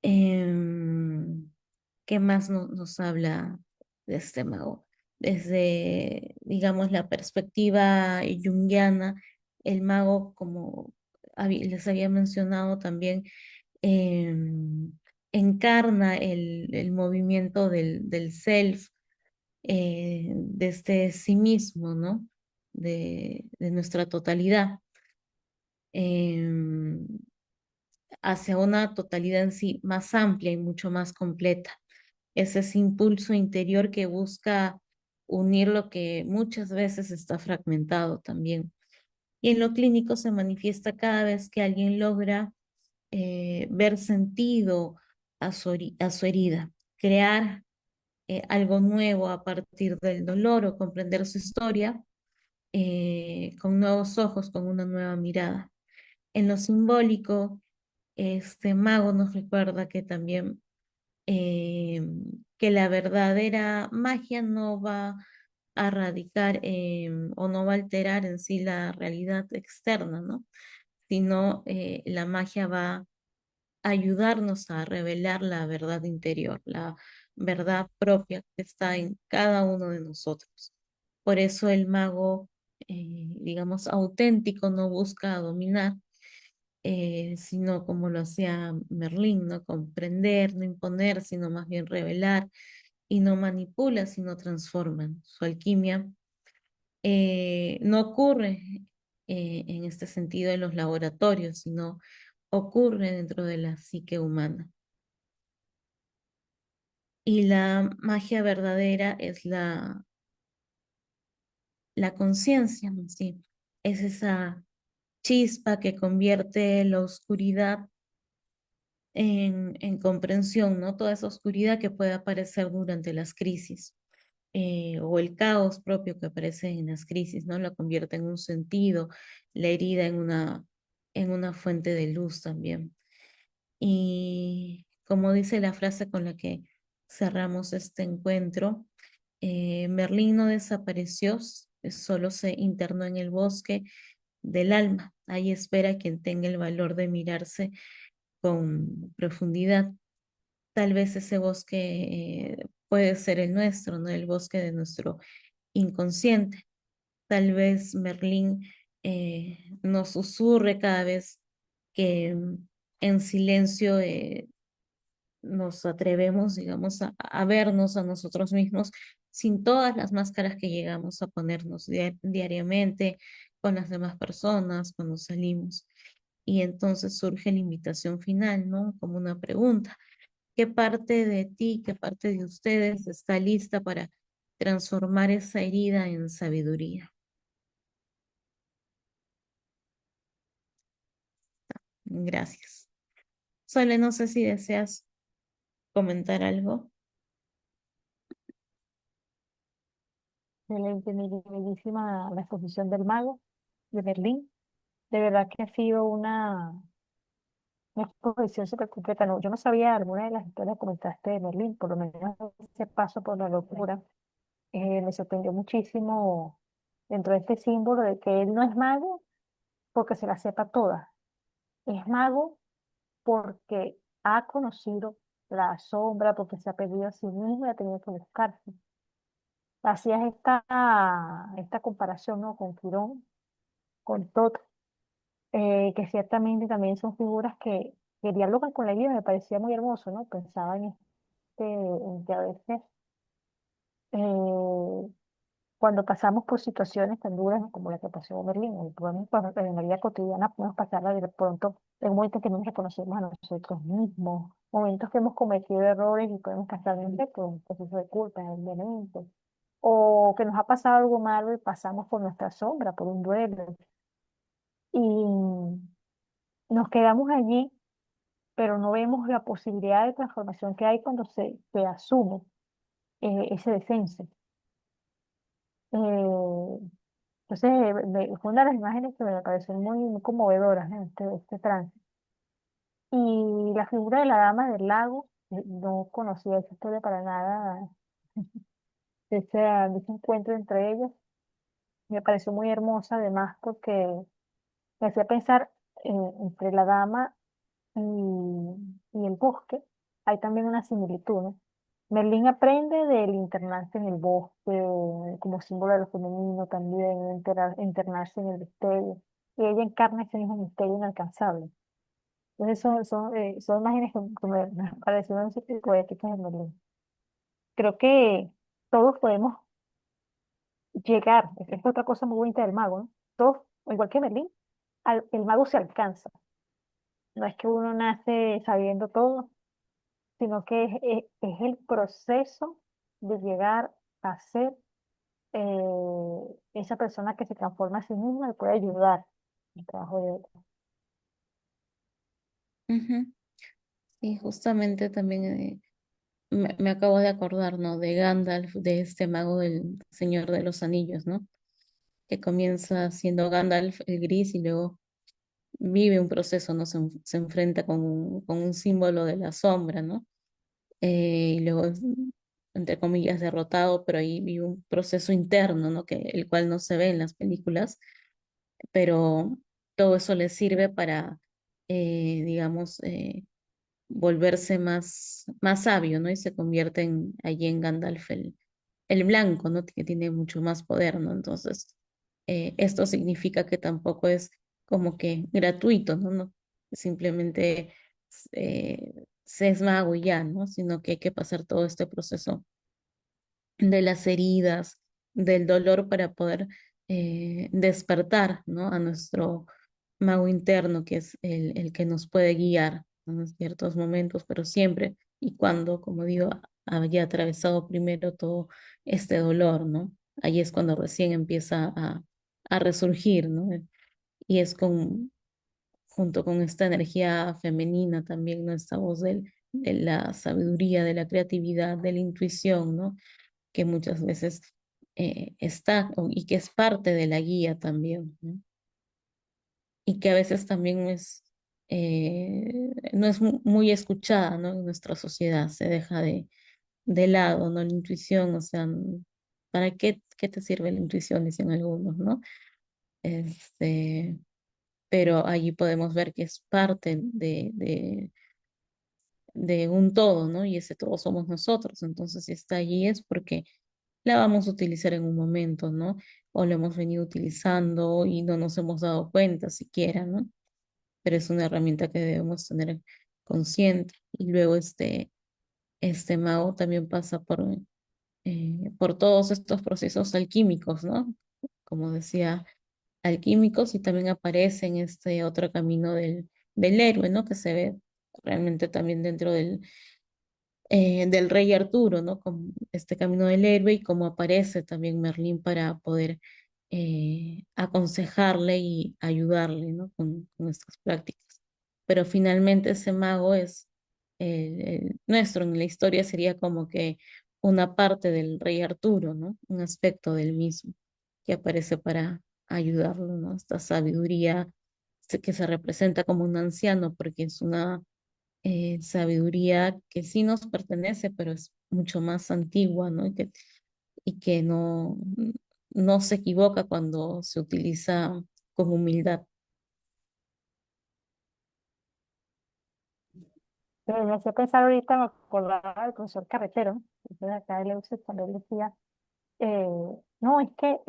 Em, ¿Qué más nos habla de este mago. Desde, digamos, la perspectiva junguiana, el mago, como les había mencionado también, encarna el movimiento del self, desde sí mismo, ¿no? De nuestra totalidad, em, hacia una totalidad en sí más amplia y mucho más completa. Es ese impulso interior que busca unir lo que muchas veces está fragmentado también. Y en lo clínico se manifiesta cada vez que alguien logra ver sentido a su herida, crear algo nuevo a partir del dolor o comprender su historia con nuevos ojos, con una nueva mirada. En lo simbólico, este mago nos recuerda que también eh, que la verdadera magia no va a radicar o no va a alterar en sí la realidad externa, ¿no? Sino la magia va a ayudarnos a revelar la verdad interior, la verdad propia que está en cada uno de nosotros. Por eso el mago, digamos, auténtico no busca dominar, sino como lo hacía Merlín, no comprender, no imponer, sino más bien revelar, y no manipula, sino transforma. Su alquimia no ocurre en este sentido en los laboratorios, sino ocurre dentro de la psique humana. Y la magia verdadera es la conciencia, ¿no? Sí, es esa chispa que convierte la oscuridad en comprensión, ¿no? Toda esa oscuridad que puede aparecer durante las crisis, o el caos propio que aparece en las crisis, ¿no? La convierte en un sentido, la herida en una fuente de luz también. Y como dice la frase con la que cerramos este encuentro, Merlín no desapareció, solo se internó en el bosque del alma. Ahí espera quien tenga el valor de mirarse con profundidad. Tal vez ese bosque puede ser el nuestro, ¿no? El bosque de nuestro inconsciente. Tal vez Merlín nos susurre cada vez que en silencio nos atrevemos, digamos, a vernos a nosotros mismos sin todas las máscaras que llegamos a ponernos diariamente con las demás personas cuando salimos. Y entonces surge la invitación final, ¿no? Como una pregunta. ¿Qué parte de ti, qué parte de ustedes está lista para transformar esa herida en sabiduría? Gracias. Sole, no sé si deseas comentar algo. Excelente, bellísima la exposición del mago de Berlín. De verdad que ha sido una exposición súper completa. No, yo no sabía alguna de las historias que comentaste de Berlín, por lo menos ese paso por la locura. Me sorprendió muchísimo dentro de este símbolo de que él no es mago porque se la sepa toda. Es mago porque ha conocido la sombra, porque se ha perdido a sí mismo y ha tenido que buscarse. Hacías esta comparación, ¿no? Con Quirón, con Tot, que ciertamente también son figuras que dialogan con la vida, me parecía muy hermoso, ¿no? Pensaba en que a veces eh, cuando pasamos por situaciones tan duras, ¿no? Como la que pasó en Berlín, en la vida cotidiana podemos pasarla de pronto en un momento que no nos reconocemos a nosotros mismos, momentos que hemos cometido errores y podemos pasar por un proceso de culpa en el momento, o que nos ha pasado algo malo y pasamos por nuestra sombra, por un duelo, y nos quedamos allí, pero no vemos la posibilidad de transformación que hay cuando se asume ese descenso. Entonces, fue una de las imágenes que me pareció muy conmovedoras, ¿no? Este trance. Y la figura de la dama del lago, no conocía esa historia para nada, de ese encuentro entre ellos. Me pareció muy hermosa, además, porque me hacía pensar entre la dama y el bosque. Hay también una similitud, ¿no? Merlín aprende del internarse en el bosque, como símbolo de lo femenino también, internarse en el misterio. Y ella encarna ese mismo misterio inalcanzable. Entonces son imágenes que me parecieron súper poéticas de Merlín. Creo que todos podemos llegar, esta es otra cosa muy bonita del mago, ¿no? Todos, igual que Merlín, el mago se alcanza. No es que uno nace sabiendo todo, sino que es el proceso de llegar a ser esa persona que se transforma a sí misma y puede ayudar en el trabajo de otros. Ujú. Y justamente también me acabo de acordar, ¿no? De Gandalf, de este mago del Señor de los Anillos, ¿no? Que comienza siendo Gandalf el gris y luego vive un proceso, ¿no? Se enfrenta con un símbolo de la sombra, ¿no? Y luego es, entre comillas, derrotado, pero ahí vive un proceso interno, ¿no? Que, el cual no se ve en las películas, pero todo eso le sirve para, digamos, volverse más sabio, ¿no? Y se convierte allí en Gandalf el blanco, ¿no? Que tiene mucho más poder, ¿no? Entonces, esto significa que tampoco es como que gratuito, ¿no? No simplemente se es mago y ya, ¿no? Sino que hay que pasar todo este proceso de las heridas, del dolor para poder despertar, ¿no? A nuestro mago interno, que es el que nos puede guiar, ¿no? En ciertos momentos, pero siempre y cuando, como digo, haya atravesado primero todo este dolor, ¿no? Ahí es cuando recién empieza a resurgir, ¿no? Y es junto con esta energía femenina también, ¿no? Esta voz de la sabiduría, de la creatividad, de la intuición, ¿no? Que muchas veces está y que es parte de la guía también, ¿no? Y que a veces también no es muy escuchada, ¿no? En nuestra sociedad se deja de lado, ¿no? La intuición, o sea, ¿para qué te sirve la intuición? Dicen algunos, ¿no? Este, pero allí podemos ver que es parte de un todo, ¿no? Y ese todo somos nosotros. Entonces, si está allí es porque la vamos a utilizar en un momento, ¿no? O la hemos venido utilizando y no nos hemos dado cuenta siquiera, ¿no? Pero es una herramienta que debemos tener consciente. Y luego este mago también pasa por todos estos procesos alquímicos, ¿no? Como decía, alquímicos y también aparece en este otro camino del héroe, ¿no? Que se ve realmente también dentro del rey Arturo, ¿no? Con este camino del héroe y cómo aparece también Merlín para poder aconsejarle y ayudarle, ¿no? Con estas prácticas. Pero finalmente ese mago es el nuestro, en la historia sería como que una parte del rey Arturo, ¿no? Un aspecto del mismo que aparece para ayudarlo, ¿no? Esta sabiduría que se representa como un anciano porque es una sabiduría que sí nos pertenece, pero es mucho más antigua, ¿no? Y que no se equivoca cuando se utiliza con humildad. Pero me hacía pensar ahorita, me acordaba del profesor Carretero, ¿no? Que de acá de Leuces, cuando él decía, eh, no, es que,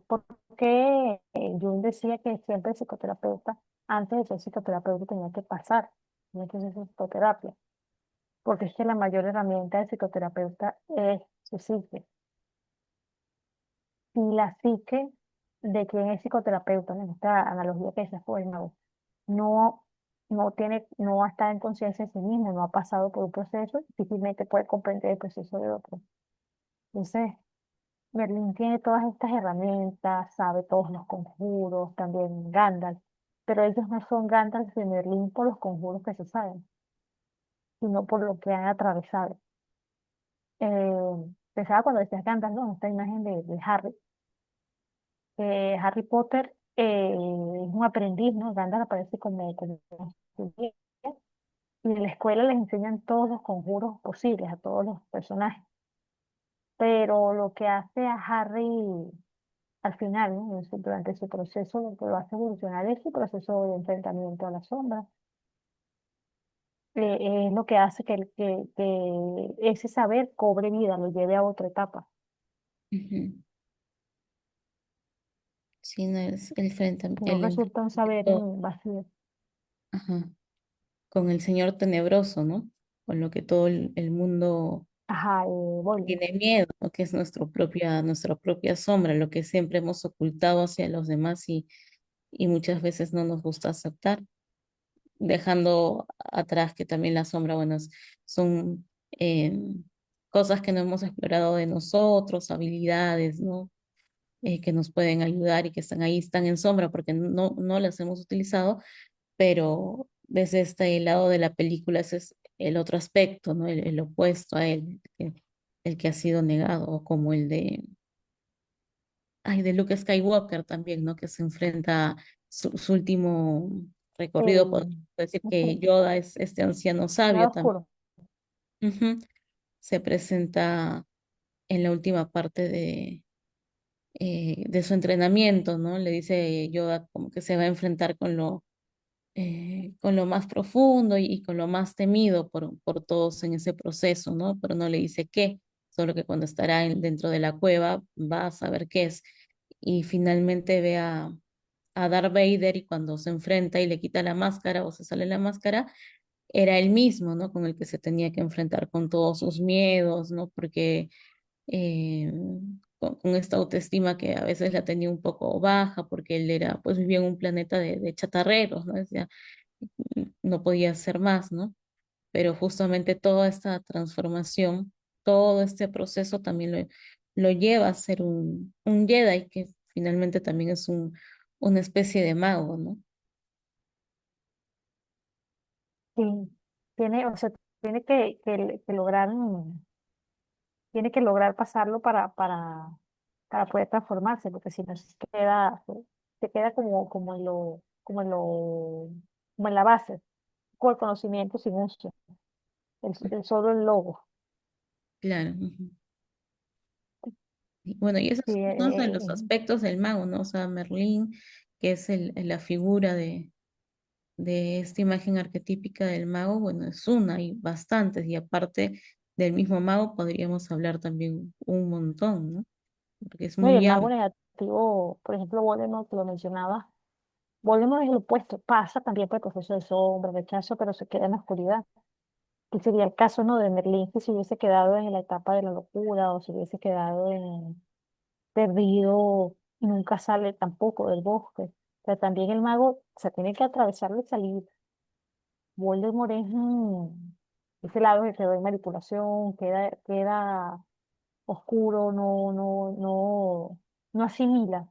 ¿por qué Jung decía que siempre el psicoterapeuta, antes de ser psicoterapeuta, tenía que hacer psicoterapia? Porque es que la mayor herramienta del psicoterapeuta es su psique. Y la psique de quien es psicoterapeuta, en esta analogía que se fue, no, no está en conciencia de sí mismo, no ha pasado por un proceso, difícilmente puede comprender el proceso de otro. Entonces, Merlín tiene todas estas herramientas, sabe todos los conjuros, también Gandalf, pero ellos no son Gandalf de Merlín por los conjuros que se saben, sino por lo que han atravesado. Pensaba cuando decías Gandalf, ¿no? Esta imagen de Harry. Harry Potter es un aprendiz, ¿no? Gandalf aparece como su guía, y en la escuela les enseñan todos los conjuros posibles a todos los personajes. Pero lo que hace a Harry al final, ¿no? Durante su proceso, lo que lo hace evolucionar es su proceso de enfrentamiento a la sombra. es lo que hace que ese saber cobre vida, lo lleve a otra etapa. Ujú. Sí, no es el No el resulta un saber enfrentamiento, vacío. ajá, con el Señor tenebroso, ¿no? Con lo que todo el mundo Ajá, Voldemort. tiene miedo, ¿no? Que es nuestra propia sombra, lo que siempre hemos ocultado hacia los demás y muchas veces no nos gusta aceptar, dejando atrás que también la sombra, bueno, son cosas que no hemos explorado de nosotros, habilidades, ¿no? Que nos pueden ayudar y que están ahí, están en sombra porque no las hemos utilizado, pero desde este lado de la película ese es el otro aspecto, ¿no? El opuesto a él, el que ha sido negado, o como el de Luke Skywalker también, ¿no? Que se enfrenta a su último recorrido, por El, decir que Yoda es este anciano lado sabio también. oscuro. Ujú. Se presenta en la última parte de su entrenamiento, ¿no? Le dice Yoda como que se va a enfrentar con lo más profundo y con lo más temido por todos en ese proceso, ¿no? Pero no le dice qué, solo que cuando estará dentro de la cueva va a saber qué es. Y finalmente ve a Darth Vader y cuando se enfrenta y le quita la máscara o se sale la máscara, era él mismo, ¿no? Con el que se tenía que enfrentar con todos sus miedos, ¿no? Porque eh, con esta autoestima que a veces la tenía un poco baja, porque él era, pues vivía en un planeta de chatarreros, ¿no? Decía, no podía hacer más, ¿no? Pero justamente toda esta transformación, todo este proceso también lo lleva a ser un Jedi, que finalmente también es una especie de mago, ¿no? Sí, tiene, o sea, tiene que lograr, tiene que lograr pasarlo para poder transformarse, porque si no se queda como en la base, con el conocimiento sin uso, solo el logo. Claro. Ujú. Y bueno, y esos Sí, son uno de los aspectos del mago, ¿no? O sea, Merlín, que es la figura de esta imagen arquetípica del mago, bueno, es una, hay bastantes, y aparte del mismo mago podríamos hablar también un montón, ¿no? Porque es no, y el muy mago amplio. negativo, por ejemplo, Voldemort, que lo mencionaba, Voldemort es el opuesto, pasa también por el proceso de sombra, rechazo, pero se queda en la oscuridad. Que sería el caso, ¿no? De Merlín, que se hubiese quedado en la etapa de la locura o se hubiese quedado perdido y nunca sale tampoco del bosque. Pero también el mago, o sea, tiene que atravesarlo y salir. Voldemort es ese lado que quedó en manipulación, queda oscuro, no asimila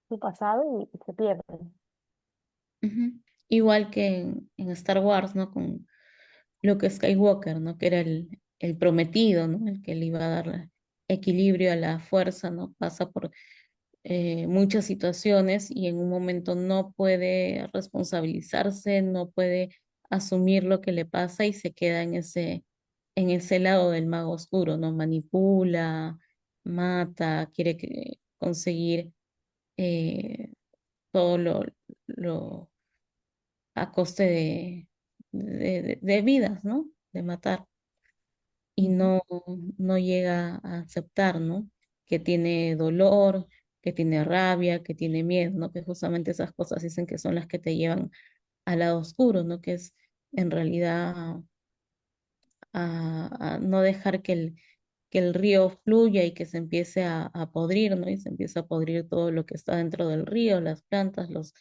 su pasado y se pierde. Ujú. Igual que en Star Wars, ¿no? Con Luke Skywalker, ¿no? Que era el prometido, ¿no? El que le iba a dar equilibrio a la fuerza, ¿no? Pasa por muchas situaciones y en un momento no puede responsabilizarse, no puede asumir lo que le pasa y se queda en ese lado del mago oscuro, ¿no? Manipula, mata, quiere conseguir eh, todo lo a coste de vidas, ¿no? De matar. Y Ujú. no llega a aceptar, ¿no? Que tiene dolor, que tiene rabia, que tiene miedo, ¿no? Que justamente esas cosas dicen que son las que te llevan al lado oscuro, ¿no? Que es en realidad a no dejar que el río fluya y que se empiece a podrir, ¿no? Y se empieza a podrir todo lo que está dentro del río, las plantas, los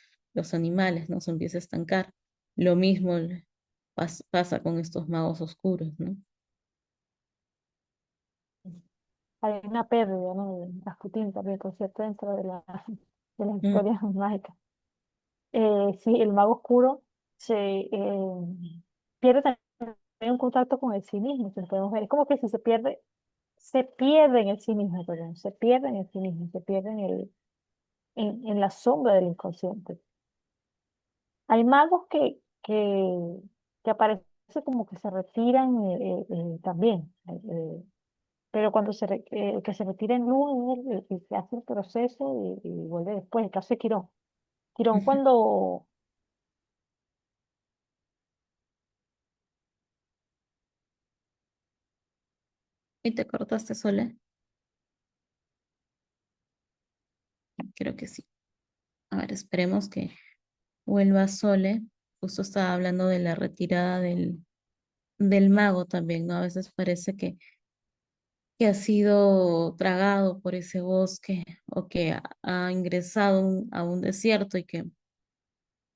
animales, ¿no? Se empieza a estancar. Lo mismo pasa con estos magos oscuros, ¿no? Hay una pérdida, ¿no? De Rasputín también, por cierto, dentro de las Mm, historias mágicas. Sí, el mago oscuro se pierde también un contacto con el sí mismo, si lo podemos ver. Es como que si se pierde en el sí mismo, perdón, se pierde en el sí mismo, se pierde en la sombra del inconsciente. Hay magos que aparece como que se retiran también, pero cuando que se retira en luz es el que hace el proceso y vuelve después, el caso de Quirón. Quirón ujú, cuando ¿Y te cortaste sola? Creo que sí. A ver, esperemos que vuelva Sole. Justo estaba hablando de la retirada del mago también, ¿no? A veces parece que ha sido tragado por ese bosque o que ha ingresado a un desierto y que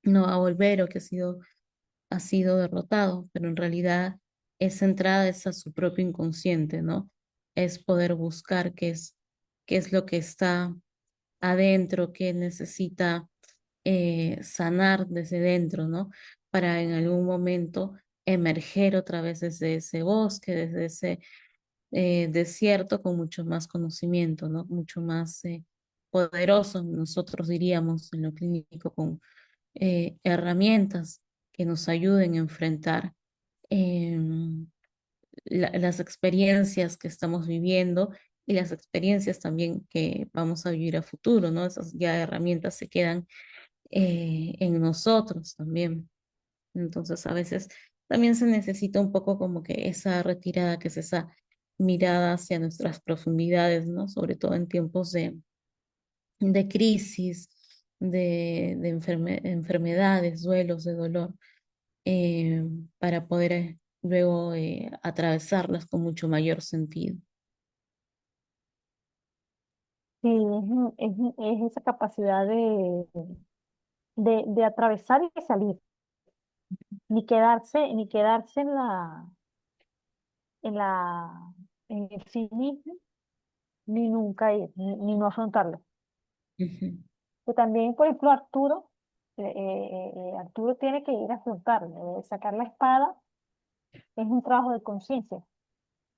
no va a volver o que ha sido derrotado, pero en realidad esa entrada es a su propio inconsciente, ¿no? Es poder buscar qué es lo que está adentro, qué necesita sanar desde dentro, ¿no? Para en algún momento emerger otra vez desde ese bosque, desde ese desierto con mucho más conocimiento, ¿no? Mucho más poderoso, nosotros diríamos en lo clínico, con herramientas que nos ayuden a enfrentar em, las experiencias que estamos viviendo y las experiencias también que vamos a vivir a futuro, ¿no? Esas ya herramientas se quedan en nosotros también. Entonces, a veces también se necesita un poco como que esa retirada, que es esa mirada hacia nuestras profundidades, ¿no? Sobre todo en tiempos de crisis, de enfermedades, duelos, de dolor, para poder luego atravesarlas con mucho mayor sentido. Sí, es esa capacidad de atravesar y salir, ni quedarse en la, en el sí mismo, ni nunca ir, ni no afrontarlo. Ujú. Que también, por ejemplo, Arturo tiene que ir a afrontarlo, sacar la espada es un trabajo de conciencia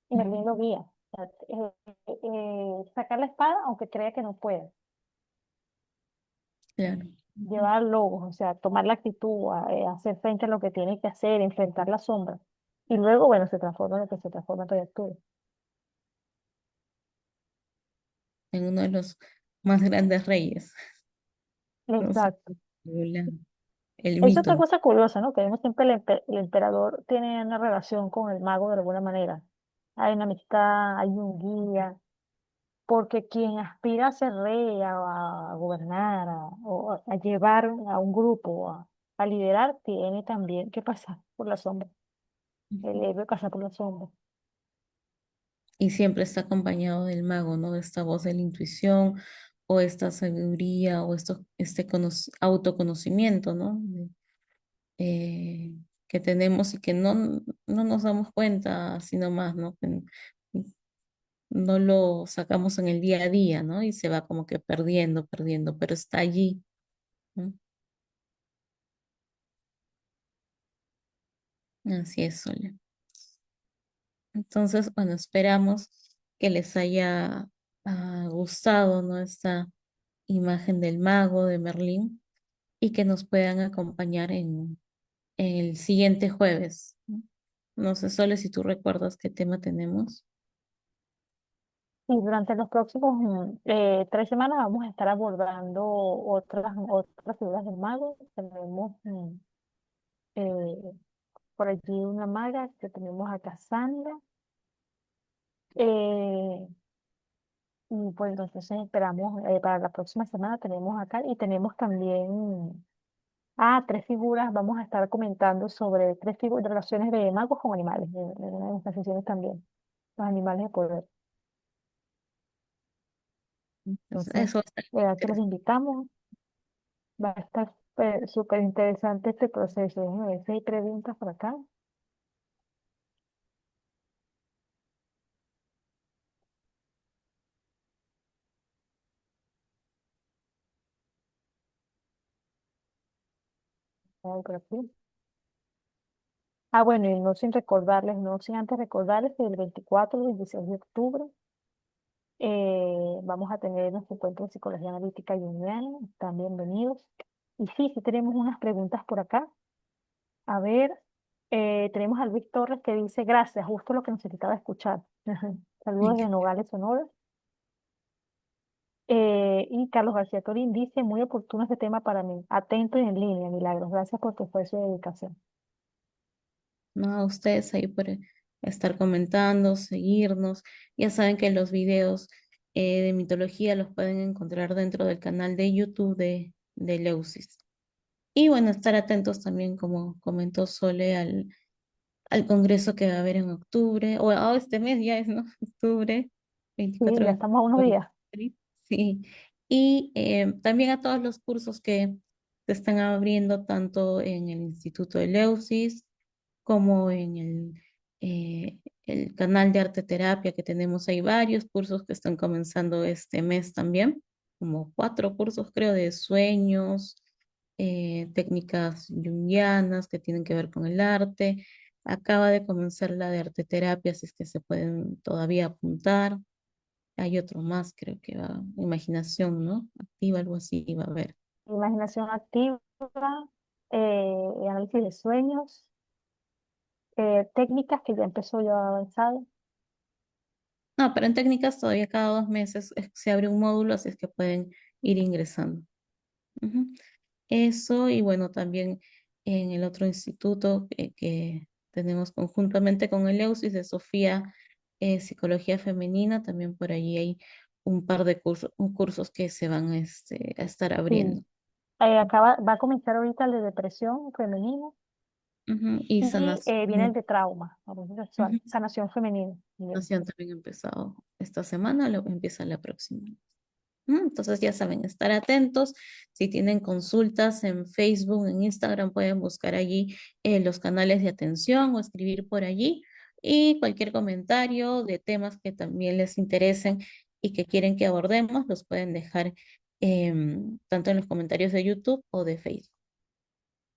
y Merlín lo guía. O sea, sacar la espada aunque crea que no puede, Claro, llevar logos, o sea, tomar la actitud, hacer frente a lo que tiene que hacer, enfrentar la sombra. Y luego, bueno, se transforma en lo que se transforma en Arturo. en uno de los más grandes reyes, ¿no? Sí, Exacto. el Es otra mito. cosa curiosa, ¿no? Que vemos siempre el emperador tiene una relación con el mago de alguna manera. Hay una amistad, hay un guía, porque quien aspira a ser rey, a gobernar, o a llevar a un grupo, a liderar, tiene también que pasar por la sombra. El héroe pasa por la sombra. Y siempre está acompañado del mago, ¿no? De esta voz de la intuición o esta sabiduría o este autoconocimiento, ¿no? Que tenemos y que no nos damos cuenta así nomás, ¿no? Que no lo sacamos en el día a día, ¿no? Y se va como que perdiendo, pero está allí, ¿no? Así es, Sole. Entonces, bueno, esperamos que les haya gustado, ¿no? Esta imagen del mago de Merlín y que nos puedan acompañar en el siguiente jueves, ¿no? No sé, Sole, si tú recuerdas qué tema tenemos. Y durante los próximos 3 semanas vamos a estar abordando otras figuras del mago. Tenemos eh, por allí una maga que tenemos a Cassandra. Eh, y pues entonces esperamos para la próxima semana tenemos acá y tenemos también 3 figuras. Vamos a estar comentando sobre 3 figuras de relaciones de magos con animales, de una de nuestras sesiones también, los animales de poder. Entonces, Entonces, eso va a estar de verdad que los interesante. invitamos. Va a estar súper interesante este proceso. Déjame ver si hay preguntas por acá. Ay, por aquí. Bueno, y no sin recordarles, no sin antes recordarles que el 24 y 26 de octubre vamos a tener nuestro encuentro de psicología analítica junguiana. Están bienvenidos. Y sí, sí tenemos unas preguntas por acá. A ver, tenemos a Luis Torres que dice, gracias, justo lo que necesitaba escuchar. Saludos de Nogales, Sonora. Y Carlos García Torín dice, muy oportuno este tema para mí. Atento y en línea, Milagros. Gracias por tu esfuerzo y dedicación. No, a ustedes ahí estar comentando, seguirnos. Ya saben que los videos de mitología los pueden encontrar dentro del canal de YouTube de Eleusis. Y bueno, estar atentos también, como comentó Sole, al congreso que va a haber en octubre, o este mes ya es, ¿no? Octubre, Sí, 24 ya de estamos a unos octubre. días. Sí. Y también a todos los cursos que se están abriendo tanto en el Instituto de Eleusis como en el canal de arte terapia, que tenemos ahí varios cursos que están comenzando este mes también, como 4 cursos creo de sueños, técnicas junguianas que tienen que ver con el arte. Acaba de comenzar la de arte terapia, así es que se pueden todavía apuntar. Hay otro más, creo que va, imaginación, ¿no? Activa, algo así va a haber. Imaginación activa, análisis de sueños, técnicas que ya empezó yo avanzado. No, pero en técnicas todavía cada 2 meses se abre un módulo, así es que pueden ir ingresando. Ujú. Eso, y bueno, también en el otro instituto que tenemos conjuntamente con el EUSIS de Sofía, Psicología Femenina, también por allí hay un par de cursos que se van a estar Sí. abriendo. Va a comenzar ahorita el de depresión femenina Ujú. Y y sanación, viene el de trauma, abuso sexual, ujú, sanación femenina. Bien. sanación también ha empezado esta semana, empieza la próxima. Entonces ya saben, estar atentos. Si tienen consultas en Facebook, en Instagram, pueden buscar allí los canales de atención o escribir por allí. Y cualquier comentario de temas que también les interesen y que quieren que abordemos, los pueden dejar tanto en los comentarios de YouTube o de Facebook.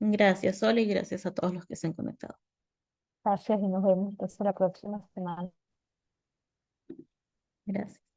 Gracias, Sol, y gracias a todos los que se han conectado. Gracias y nos vemos entonces la próxima semana. Gracias.